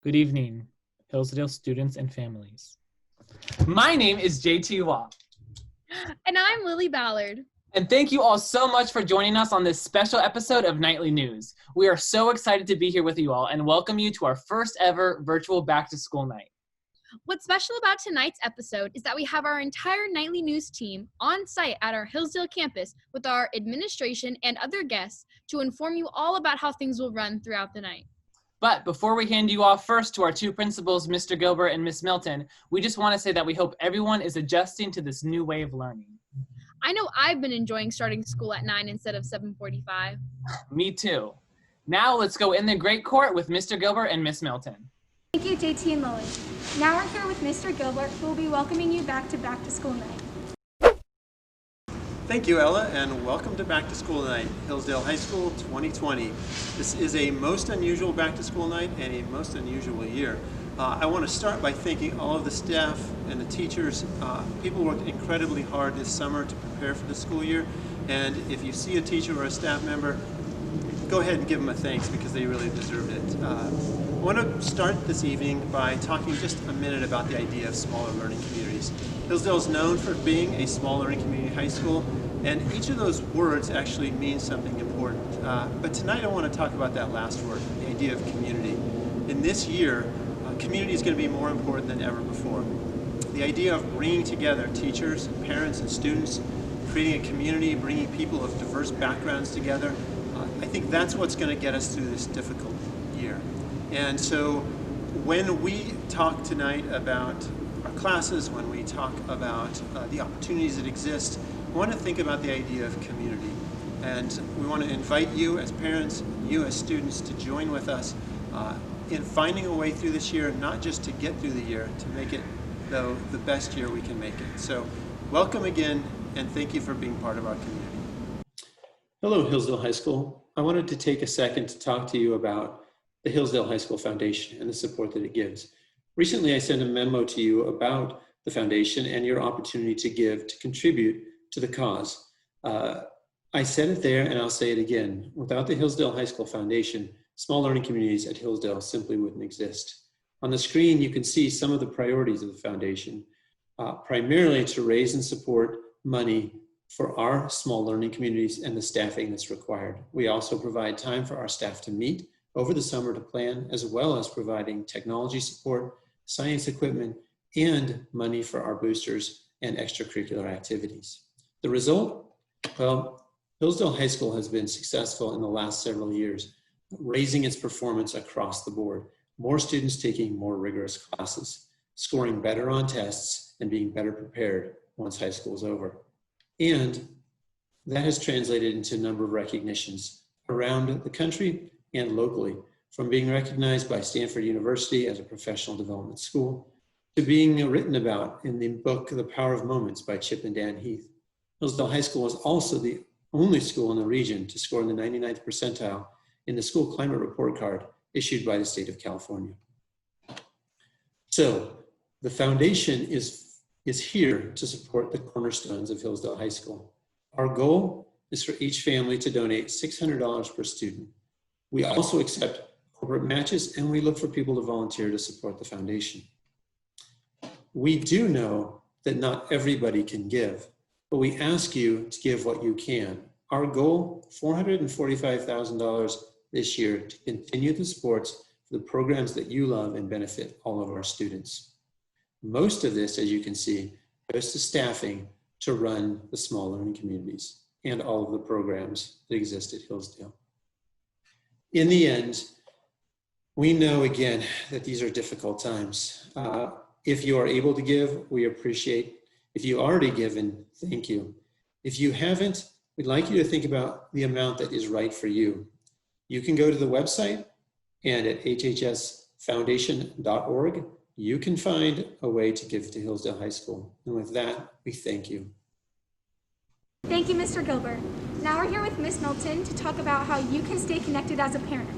Good evening, Hillsdale students and families. My name is JT Waugh. And I'm Lily Ballard. And thank you all so much for joining us on this special episode of Nightly News. We are so excited to be here with you all and welcome you to our first ever virtual back to school night. What's special about tonight's episode is that we have our entire Nightly News team on site at our Hillsdale campus with our administration and other guests to inform you all about how things will run throughout the night. But before we hand you off first to our two principals, Mr. Gilbert and Miss Milton, we just want to say that we hope everyone is adjusting to this new way of learning. I know I've been enjoying starting school at 9 instead of 7:45. Me too. Now let's go in the great court with Mr. Gilbert and Miss Milton. Thank you, JT and Lily. Now we're here with Mr. Gilbert, who will be welcoming you back to School Night. Thank you, Ella, and welcome to Back to School Night, Hillsdale High School 2020. This is a most unusual Back to School night and a most unusual year. I want to start by thanking all of the staff and the teachers. People worked incredibly hard this summer to prepare for the school year, and if you see a teacher or a staff member, go ahead and give them a thanks because they really deserved it. I want to start this evening by talking just a minute about the idea of smaller learning communities. Hillsdale is known for being a small learning community high school, and each of those words actually means something important. But tonight I want to talk about that last word, the idea of community. In this year, community is going to be more important than ever before. The idea of bringing together teachers, parents, and students, creating a community, bringing people of diverse backgrounds together, I think that's what's going to get us through this difficult year. And so when we talk tonight about our classes, when we talk about the opportunities that exist, we want to think about the idea of community. And we want to invite you as parents, you as students, to join with us in finding a way through this year, not just to get through the year, to make it, though, the best year we can make it. So welcome again, and thank you for being part of our community. Hello, Hillsdale High School. I wanted to take a second to talk to you about the Hillsdale High School Foundation and the support that it gives. Recently, I sent a memo to you about the foundation and your opportunity to give, to contribute to the cause. I said it there and I'll say it again. Without the Hillsdale High School Foundation, small learning communities at Hillsdale simply wouldn't exist. On the screen, you can see some of the priorities of the foundation, primarily to raise and support money for our small learning communities and the staffing that's required. We also provide time for our staff to meet over the summer to plan, as well as providing technology support, science equipment, and money for our boosters and extracurricular activities. The result? Well, Hillsdale High School has been successful in the last several years, raising its performance across the board. More students taking more rigorous classes, scoring better on tests, and being better prepared once high school is over. And that has translated into a number of recognitions around the country and locally, from being recognized by Stanford University as a professional development school to being written about in the book, The Power of Moments by Chip and Dan Heath. Hillsdale High School is also the only school in the region to score in the 99th percentile in the school climate report card issued by the state of California. So the foundation is here to support the cornerstones of Hillsdale High School. Our goal is for each family to donate $600 per student. We also accept corporate matches, and we look for people to volunteer to support the foundation. We do know that not everybody can give, but we ask you to give what you can. Our goal, $445,000 this year to continue the supports for the programs that you love and benefit all of our students. Most of this, as you can see, goes to staffing to run the small learning communities and all of the programs that exist at Hillsdale. In the end, we know again that these are difficult times. If you are able to give, we appreciate. If you already given, thank you. If you haven't, we'd like you to think about the amount that is right for you. You can go to the website and at hhsfoundation.org, you can find a way to give to Hillsdale High School. And with that, we thank you. Thank you, Mr. Gilbert. Now we're here with Miss Milton to talk about how you can stay connected as a parent.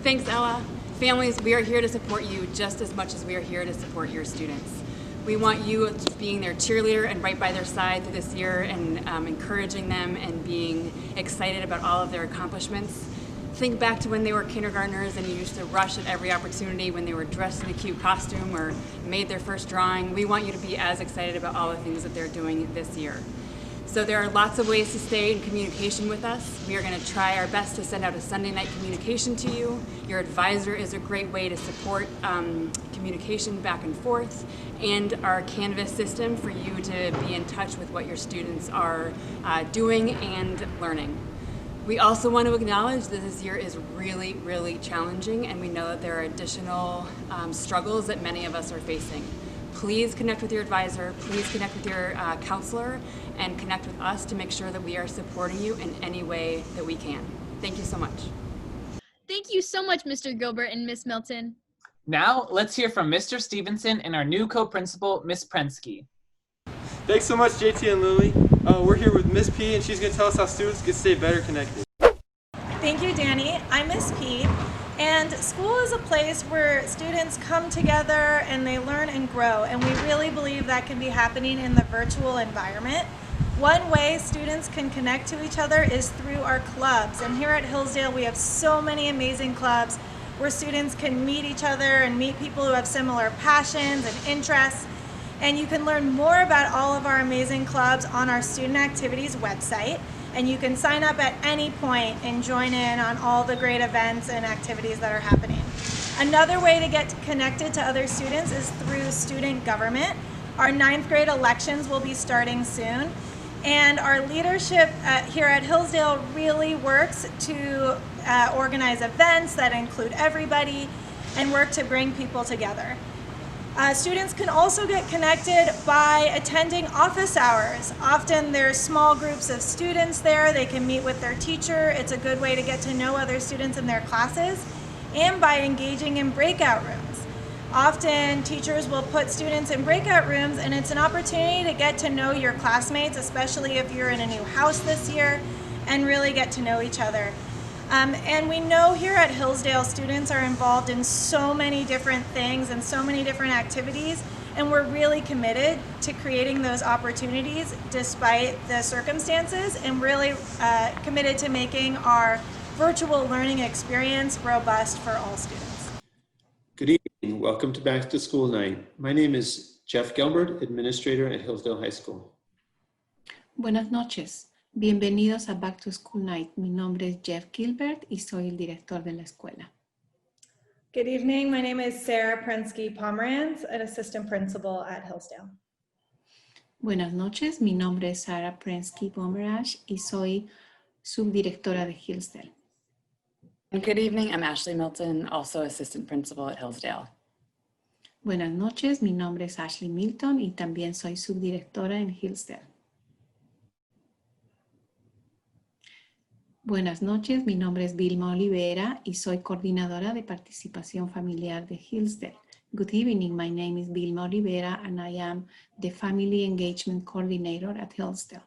Thanks, Ella. Families, we are here to support you just as much as we are here to support your students. We want you being their cheerleader and right by their side through this year and encouraging them and being excited about all of their accomplishments. think back to when they were kindergartners and you used to rush at every opportunity when they were dressed in a cute costume or made their first drawing. We want you to be as excited about all the things that they're doing this year. So there are lots of ways to stay in communication with us. We are going to try our best to send out a Sunday night communication to you. Your advisor is a great way to support communication back and forth, and our Canvas system for you to be in touch with what your students are doing and learning. We also want to acknowledge that this year is really, really challenging, and we know that there are additional struggles that many of us are facing. Please connect with your advisor, please connect with your counselor, and connect with us to make sure that we are supporting you in any way that we can. Thank you so much. Thank you so much, Mr. Gilbert and Miss Milton. Now, let's hear from Mr. Stevenson and our new co-principal, Miss Prensky. Thanks so much, JT and Lily. We're here with Miss P, and she's going to tell us how students can stay better connected. Thank you, Danny. I'm Miss P, and school is a place where students come together and they learn and grow, and we really believe that can be happening in the virtual environment. One way students can connect to each other is through our clubs, and here at Hillsdale we have so many amazing clubs where students can meet each other and meet people who have similar passions and interests. And you can learn more about all of our amazing clubs on our Student Activities website, and you can sign up at any point and join in on all the great events and activities that are happening. Another way to get connected to other students is through student government. Our 9th grade elections will be starting soon, and our leadership here at Hillsdale really works to organize events that include everybody and work to bring people together. Students can also get connected by attending office hours. Often there's small groups of students there. They can meet with their teacher. It's a good way to get to know other students in their classes, and by engaging in breakout rooms. Often teachers will put students in breakout rooms, and it's an opportunity to get to know your classmates, especially if you're in a new house this year, and really get to know each other. And we know here at Hillsdale students are involved in so many different things and so many different activities, and we're really committed to creating those opportunities despite the circumstances, and really committed to making our virtual learning experience robust for all students. Good evening. Welcome to Back to School Night. My name is Jeff Gilbert, Administrator at Hillsdale High School. Buenas noches. Bienvenidos a Back to School Night. Mi nombre es Jeff Gilbert y soy el director de la escuela. Good evening. My name is Sarah Prensky-Pomerantz, an assistant principal at Hillsdale. Buenas noches. Mi nombre es Sarah Prensky-Pomerantz y soy subdirectora de Hillsdale. And good evening, I'm Ashley Milton, also assistant principal at Hillsdale. Buenas noches. Mi nombre es Ashley Milton y también soy subdirectora en Hillsdale. Buenas noches, mi nombre es Vilma Olivera y soy coordinadora de participación familiar de Hillsdale. Good evening, my name is Vilma Olivera and I am the Family Engagement Coordinator at Hillsdale.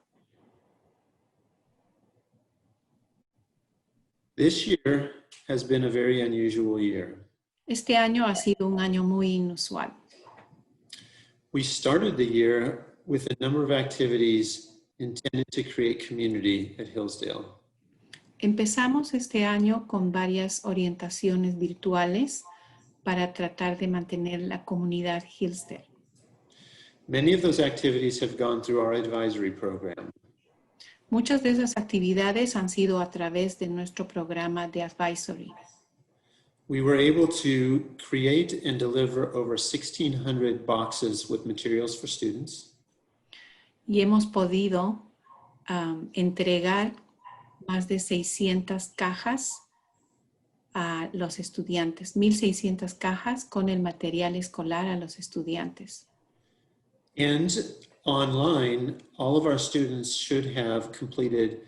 This year has been a very unusual year. Este año ha sido un año muy inusual. We started the year with a number of activities intended to create community at Hillsdale. Empezamos este año con varias orientaciones virtuales para tratar de mantener la comunidad Hillsdale. Many of those activities have gone through our advisory program. Muchas de esas actividades han sido a través de nuestro programa de advisory. We were able to create and deliver over 1,600 boxes with materials for students. Y hemos podido entregar más de 600 cajas a los estudiantes, 1,600 cajas con el material escolar a los estudiantes. And online, all of our students should have completed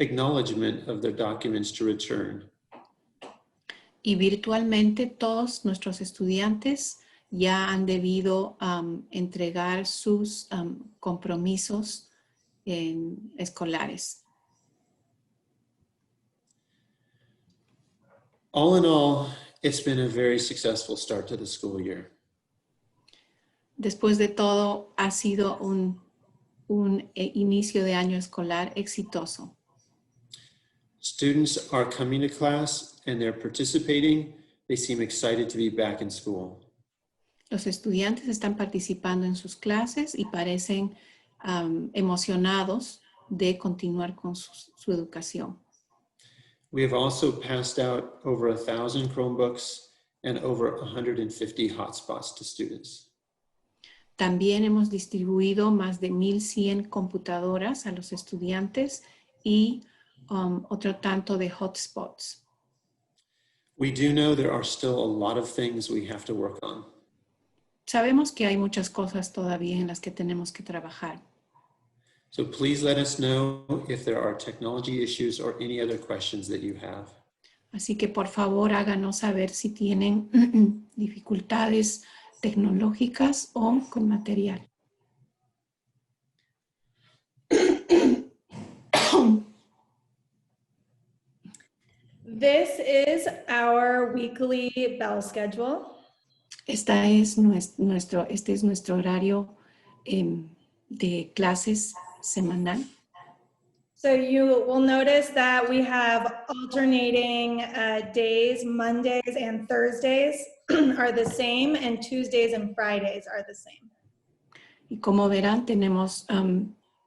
acknowledgement of their documents to return. Y virtualmente todos nuestros estudiantes ya han debido entregar sus compromisos escolares. All in all, it's been a very successful start to the school year. Después de todo, ha sido un inicio de año escolar exitoso. Students are coming to class and they're participating. They seem excited to be back in school. Los estudiantes están participando en sus clases y parecen emocionados de continuar con su educación. We have also passed out over 1,000 Chromebooks and over 150 hotspots to students. También hemos distribuido más de 1,100 computadoras a los estudiantes y otro tanto de hotspots. We do know there are still a lot of things we have to work on. Sabemos que hay muchas cosas todavía en las que tenemos que trabajar. So please let us know if there are technology issues or any other questions that you have. Así que por favor háganos saber si tienen dificultades tecnológicas o con material. This is our weekly bell schedule. Este es nuestro horario de clases semanal. So you will notice that we have alternating days. Mondays and Thursdays are the same, and Tuesdays and Fridays are the same. Y como verán, tenemos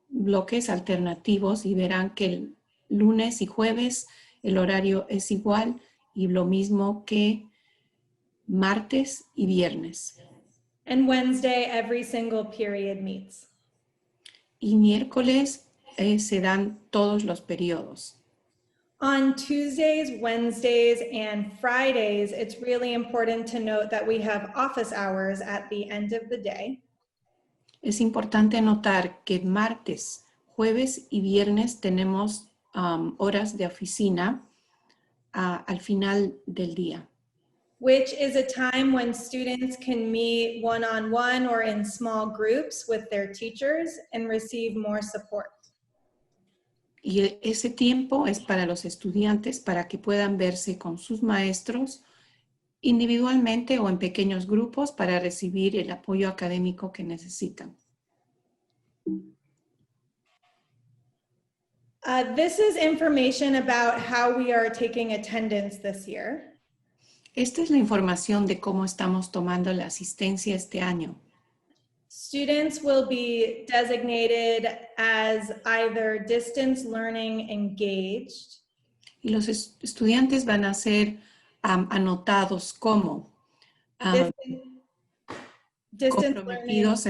bloques alternativos y verán que el lunes y jueves el horario es igual y lo mismo que martes y viernes. And Wednesday, every single period meets. Y miércoles se dan todos los periodos. On Tuesdays, Wednesdays, and Fridays, it's really important to note that we have office hours at the end of the day. Es importante notar que martes, jueves y viernes tenemos horas de oficina al final del día. Which is a time when students can meet one-on-one or in small groups with their teachers and receive more support. Y ese tiempo es para los estudiantes para que puedan verse con sus maestros individualmente o en pequeños grupos para recibir el apoyo académico que necesitan. This is information about how we are taking attendance this year. Esta es la información de cómo estamos tomando la asistencia este año. Students will be designated as either distance learning engaged. Y los estudiantes van a ser anotados como comprometidos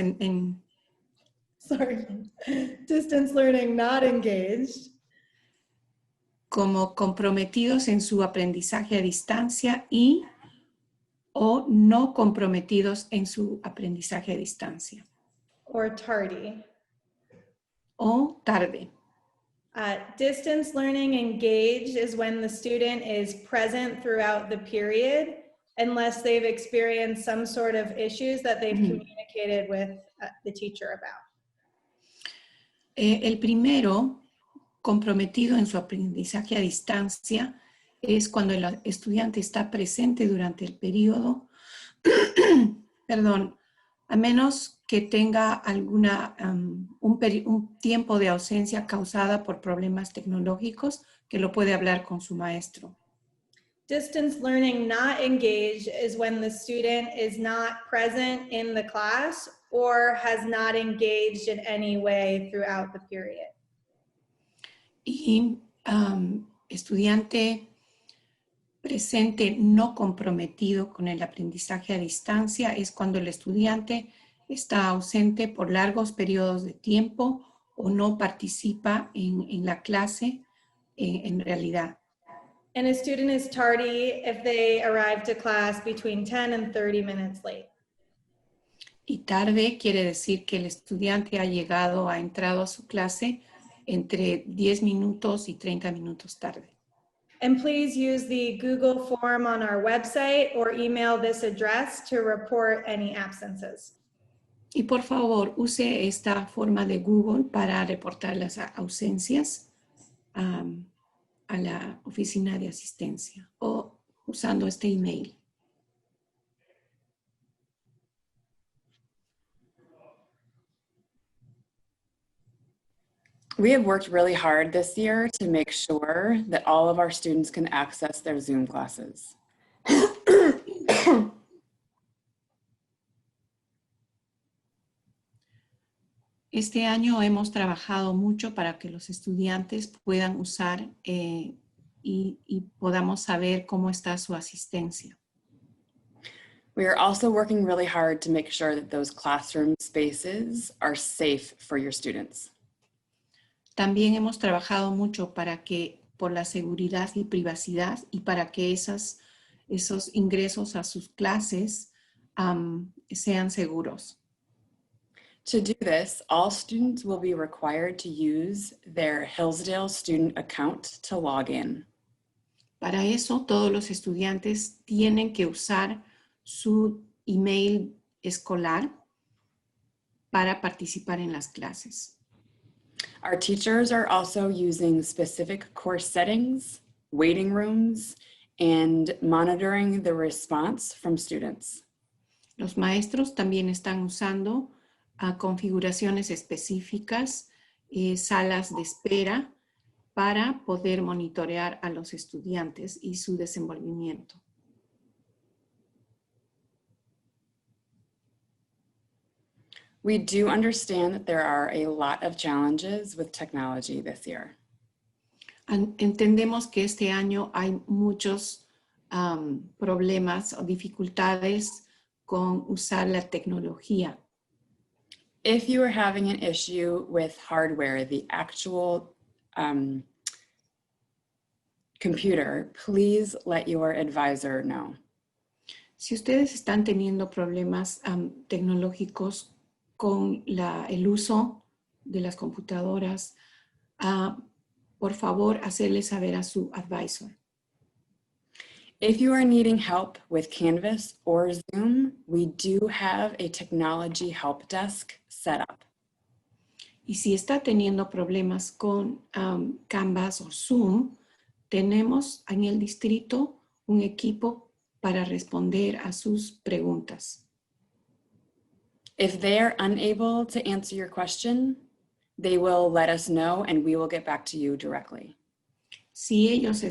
distance learning not engaged. Como comprometidos en su aprendizaje a distancia y o no comprometidos en su aprendizaje a distancia. Or tardy. O tarde. Distance learning engaged is when the student is present throughout the period unless they've experienced some sort of issues that they've communicated with the teacher about. El primero, comprometido en su aprendizaje a distancia, es cuando el estudiante está presente durante el periodo, perdón, a menos que tenga un tiempo de ausencia causada por problemas tecnológicos, que lo puede hablar con su maestro. Distance learning not engaged is when the student is not present in the class or has not engaged in any way throughout the period. Y estudiante presente no comprometido con el aprendizaje a distancia es cuando el estudiante está ausente por largos periodos de tiempo o no participa en la clase en realidad. And a student is tardy if they arrive to class between 10 and 30 minutes late. Y tarde quiere decir que el estudiante ha entrado a su clase entre 10 minutos y 30 minutos tarde. And please use the Google form on our website or email this address to report any absences. Y por favor, use esta forma de Google para reportar las ausencias a la oficina de asistencia o usando este email. We have worked really hard this year to make sure that all of our students can access their Zoom classes. Este año hemos trabajado mucho para que los estudiantes puedan usar y podamos saber cómo está su asistencia. We are also working really hard to make sure that those classroom spaces are safe for your students. También hemos trabajado mucho para que, por la seguridad y privacidad, y para que esos ingresos a sus clases sean seguros. To do this, all students will be required to use their Hillsdale student account to log in. Para eso, todos los estudiantes tienen que usar su email escolar para participar en las clases. Our teachers are also using specific course settings, waiting rooms, and monitoring the response from students. Los maestros también están usando configuraciones específicas, salas de espera, para poder monitorear a los estudiantes y su desenvolvimiento. We do understand that there are a lot of challenges with technology this year. Entendemos que este año hay muchos problemas o dificultades con usar la tecnología. If you are having an issue with hardware, the actual computer, please let your advisor know. Si ustedes están teniendo problemas tecnológicos con el uso de las computadoras, por favor, hacerle saber a su advisor. If you are needing help with Canvas or Zoom, we do have a technology help desk set up. Y si está teniendo problemas con Canvas o Zoom, tenemos en el distrito un equipo para responder a sus preguntas. If they are unable to answer your question, they will let us know and we will get back to you directly. Si ellos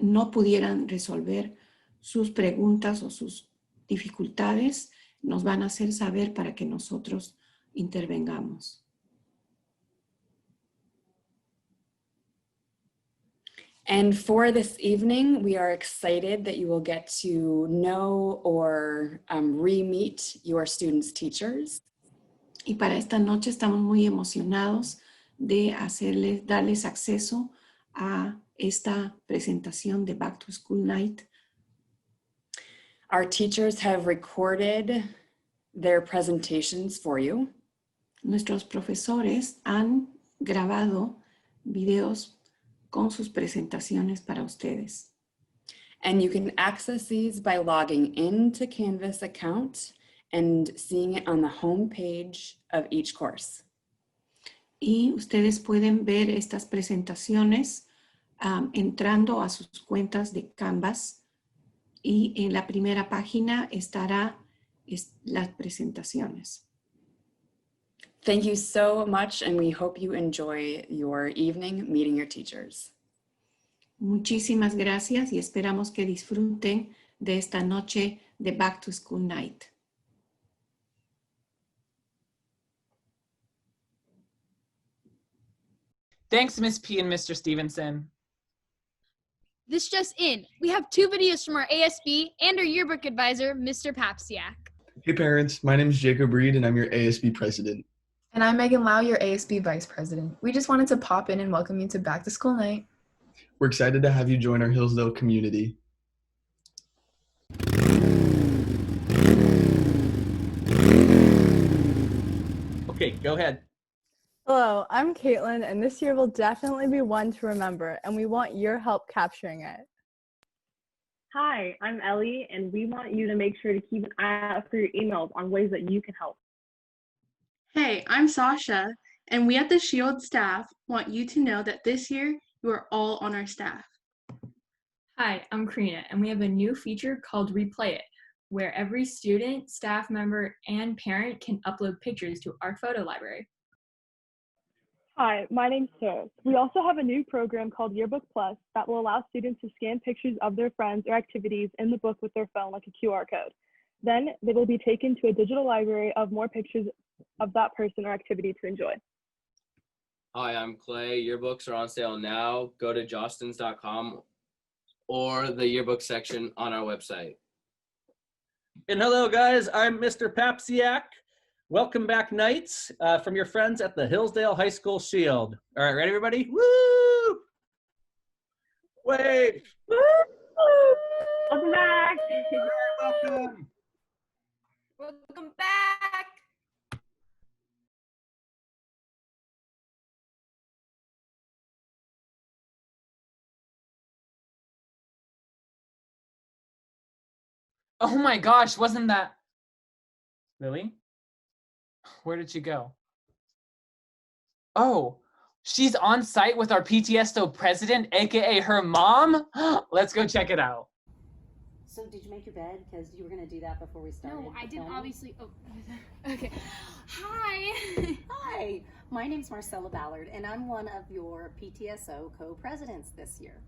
no pudieran resolver sus preguntas o sus dificultades, nos van a hacer saber para que nosotros intervengamos. And for this evening, we are excited that you will get to know or re-meet your students' teachers. Y para esta noche estamos muy emocionados de darles acceso a esta presentación de Back to School Night. Our teachers have recorded their presentations for you. Nuestros profesores han grabado videos con sus presentaciones para ustedes. And you can access these by logging into Canvas account and seeing it on the home page of each course. Y ustedes pueden ver estas presentaciones entrando a sus cuentas de Canvas, y en la primera página estará las presentaciones. Thank you so much, and we hope you enjoy your evening meeting your teachers. Muchísimas gracias y esperamos que disfruten de esta noche de Back to School Night. Thanks, Ms. P and Mr. Stevenson. This just in, we have 2 videos from our ASB and our yearbook advisor, Mr. Papsiak. Hey parents, my name is Jacob Reed and I'm your ASB president. And I'm Megan Lau, your ASB vice president. We just wanted to pop in and welcome you to Back to School Night. We're excited to have you join our Hillsdale community. Okay, go ahead. Hello, I'm Caitlin, and this year will definitely be one to remember, and we want your help capturing it. Hi, I'm Ellie, and we want you to make sure to keep an eye out for your emails on ways that you can help. Hey, I'm Sasha, and we at the Shield staff want you to know that this year you are all on our staff. Hi, I'm Karina, and we have a new feature called Replay It, where every student, staff member, and parent can upload pictures to our photo library. Hi, my name's Sarah. We also have a new program called Yearbook Plus that will allow students to scan pictures of their friends or activities in the book with their phone like a QR code. Then they will be taken to a digital library of more pictures of that person or activity to enjoy. Hi, I'm Clay. Yearbooks are on sale now. Go to jostens.com or the yearbook section on our website. And hello, guys. I'm Mr. Papsiak. Welcome back, Knights, from your friends at the Hillsdale High School Shield. All right, ready, everybody? Woo! Wave! Woo! Welcome back. Welcome. Welcome back. Oh my gosh, wasn't that Lily? Where did she go? Oh, she's on site with our PTSO president, aka her mom. Let's go check it out. So did you make your bed? Because you were going to do that before we started. No, I didn't obviously. Oh, okay. Hi. Hi, my name's Marcella Ballard, and I'm one of your PTSO co-presidents this year.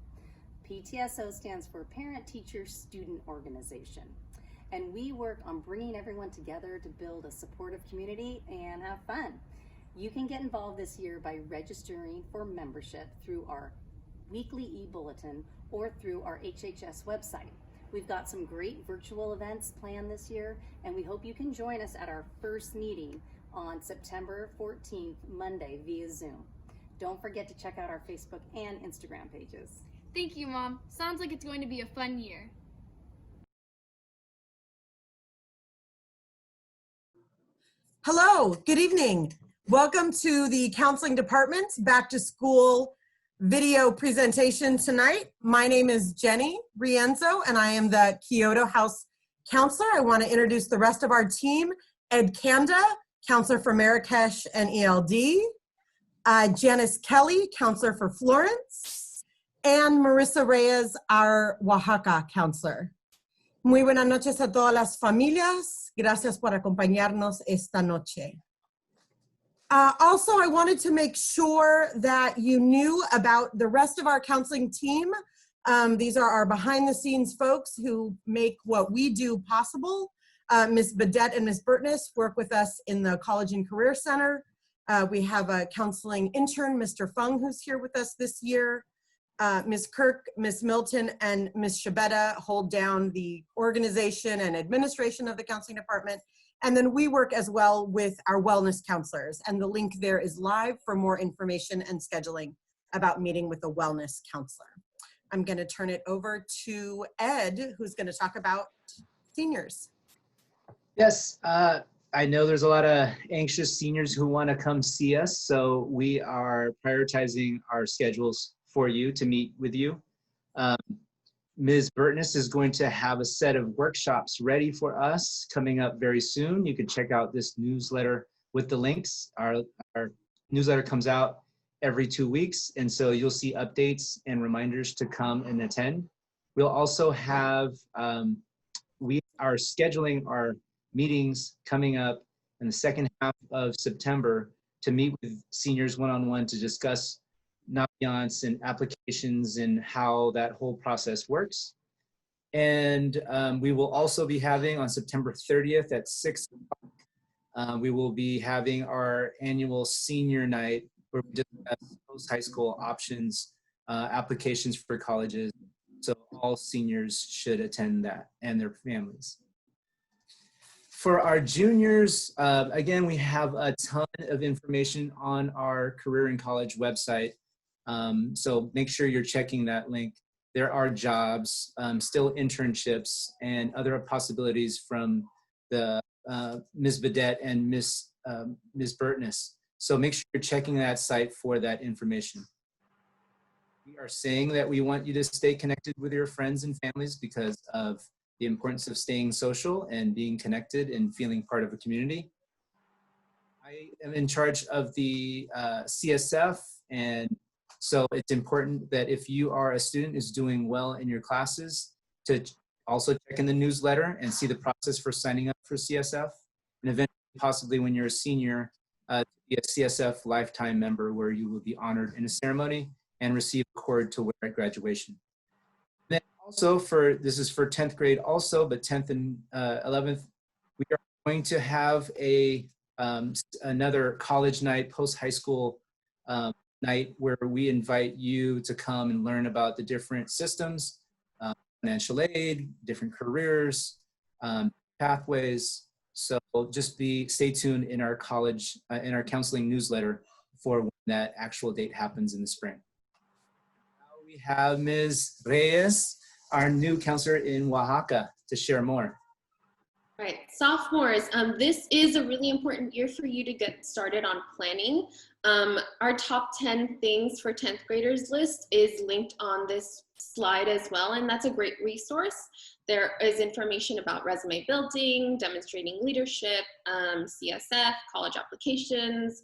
PTSO stands for Parent Teacher Student Organization, and we work on bringing everyone together to build a supportive community and have fun. You can get involved this year by registering for membership through our weekly e-bulletin or through our HHS website. We've got some great virtual events planned this year, and we hope you can join us at our first meeting on September 14th, Monday, via Zoom. Don't forget to check out our Facebook and Instagram pages. Thank you, Mom. Sounds like it's going to be a fun year. Hello, good evening. Welcome to the Counseling Department's Back to School video presentation tonight. My name is Jenny Rienzo, and I am the Kyoto House Counselor. I want to introduce the rest of our team. Ed Kanda, Counselor for Marrakesh and ELD. Janice Kelly, Counselor for Florence. And Marissa Reyes, our Oaxaca Counselor. Muy buenas noches a todas las familias. Gracias por acompañarnos esta noche. Also, I wanted to make sure that you knew about the rest of our counseling team. These are our behind-the-scenes folks who make what we do possible. Ms. Badette and Ms. Burtness work with us in the College and Career Center. We have a counseling intern, Mr. Fung, who's here with us this year. Ms. Kirk, Ms. Milton, and Ms. Shabetta hold down the organization and administration of the counseling department. And then we work as well with our wellness counselors. And the link there is live for more information and scheduling about meeting with a wellness counselor. I'm going to turn it over to Ed, who's going to talk about seniors. Yes, I know there's a lot of anxious seniors who want to come see us. So we are prioritizing our schedules for you to meet with you. Ms. Burtness is going to have a set of workshops ready for us coming up very soon. You can check out this newsletter with the links. Our newsletter comes out every 2 weeks, and so you'll see updates and reminders to come and attend. We'll also have, we are scheduling our meetings coming up in the second half of September to meet with seniors one-on-one to discuss Naviance and applications and how that whole process works. And we will also be having on September 30th at 6 o'clock, we will be having our annual senior night where we discuss post-high school options, applications for colleges. So all seniors should attend that and their families. For our juniors, again, we have a ton of information on our Career in College website. So make sure you're checking that link. There are jobs, still internships, and other possibilities from the Ms. Badette and Ms. Burtness. So make sure you're checking that site for that information. We are saying that we want you to stay connected with your friends and families because of the importance of staying social and being connected and feeling part of a community. I am in charge of the CSF, and so it's important that if you are a student who's doing well in your classes, to also check in the newsletter and see the process for signing up for CSF. And eventually, possibly when you're a senior, to be a CSF lifetime member, where you will be honored in a ceremony and receive a cord to wear at graduation. Then also this is for 10th grade also, but 10th and 11th, we are going to have another college night, post-high school night, where we invite you to come and learn about the different systems, financial aid, different careers, pathways. So just stay tuned in our in our counseling newsletter for when that actual date happens in the spring. Now we have Ms. Reyes, our new counselor in Oaxaca, to share more. All right, sophomores, this is a really important year for you to get started on planning. Our top 10 things for 10th graders list is linked on this slide as well, and that's a great resource. There is information about resume building, demonstrating leadership, CSF, college applications,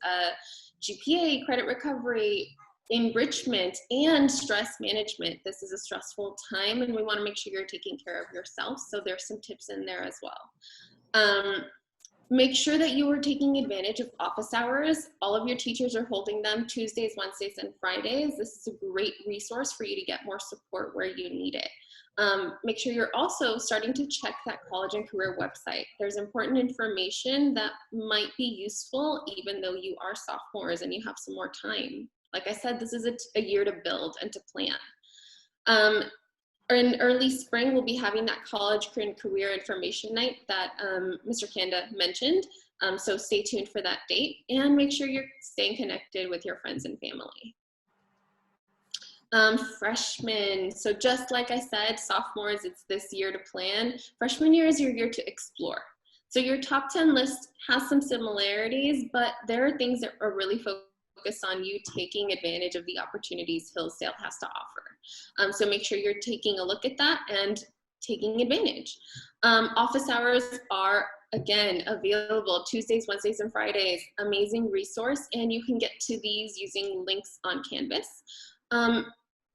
GPA, credit recovery, enrichment, and stress management. This is a stressful time, and we want to make sure you're taking care of yourself. So there's some tips in there as well. Make sure that you are taking advantage of office hours. All of your teachers are holding them Tuesdays, Wednesdays, and Fridays. This is a great resource for you to get more support where you need it. Make sure you're also starting to check that college and career website. There's important information that might be useful even though you are sophomores and you have some more time. Like I said, this is a year to build and to plan. In early spring, we'll be having that college and career information night that Mr. Kanda mentioned. So stay tuned for that date and make sure you're staying connected with your friends and family. Freshmen, so just like I said, sophomores, it's this year to plan. Freshman year is your year to explore. So your top 10 list has some similarities, but there are things that are really focused on you taking advantage of the opportunities Hillsdale has to offer. So make sure you're taking a look at that and taking advantage. Office hours are, again, available Tuesdays, Wednesdays, and Fridays. Amazing resource, and you can get to these using links on Canvas.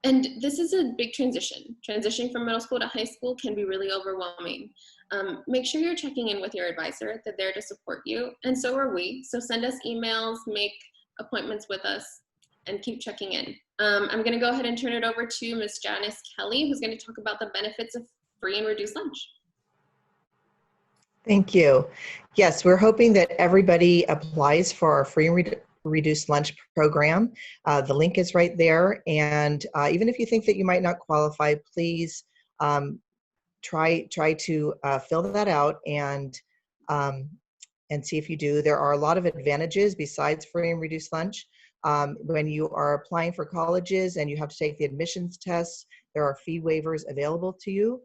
And this is a big transition. Transitioning from middle school to high school can be really overwhelming. Make sure you're checking in with your advisor. They're there to support you, and so are we. So send us emails, make appointments with us, and keep checking in. I'm gonna go ahead and turn it over to Ms. Janice Kelly, who's gonna talk about the benefits of free and reduced lunch. Thank you. Yes, we're hoping that everybody applies for our free and reduced lunch program. The link is right there, and even if you think that you might not qualify, please try to fill that out and see if you do. There are a lot of advantages besides free and reduced lunch. When you are applying for colleges and you have to take the admissions tests, there are fee waivers available to you.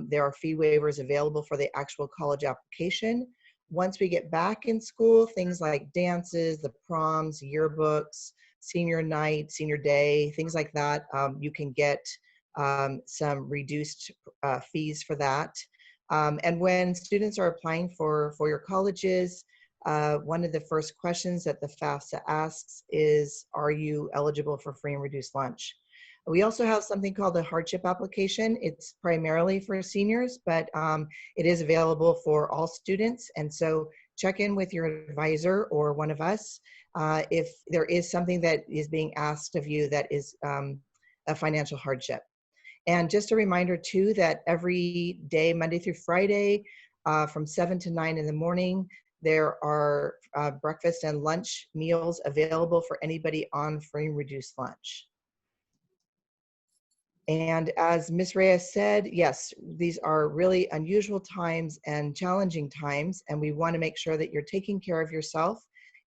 There are fee waivers available for the actual college application. Once we get back in school, things like dances, the proms, yearbooks, senior night, senior day, things like that, you can get some reduced fees for that. And when students are applying for your colleges, one of the first questions that the FAFSA asks is, are you eligible for free and reduced lunch? We also have something called the hardship application. It's primarily for seniors, but it is available for all students. And so check in with your advisor or one of us if there is something that is being asked of you that is a financial hardship. And just a reminder too, that every day, Monday through Friday, from 7 to 9 in the morning, there are breakfast and lunch meals available for anybody on free and reduced lunch. And as Ms. Reyes said, yes, these are really unusual times and challenging times, and we want to make sure that you're taking care of yourself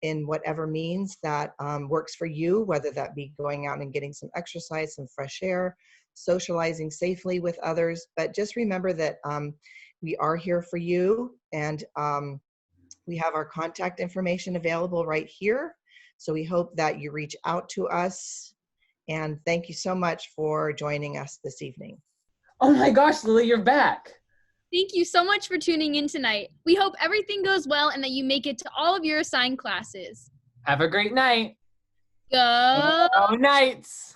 in whatever means that works for you, whether that be going out and getting some exercise, some fresh air, socializing safely with others. But just remember that we are here for you, and we have our contact information available right here. So we hope that you reach out to us. And thank you so much for joining us this evening. Oh my gosh, Lily, you're back. Thank you so much for tuning in tonight. We hope everything goes well and that you make it to all of your assigned classes. Have a great night. Go Knights.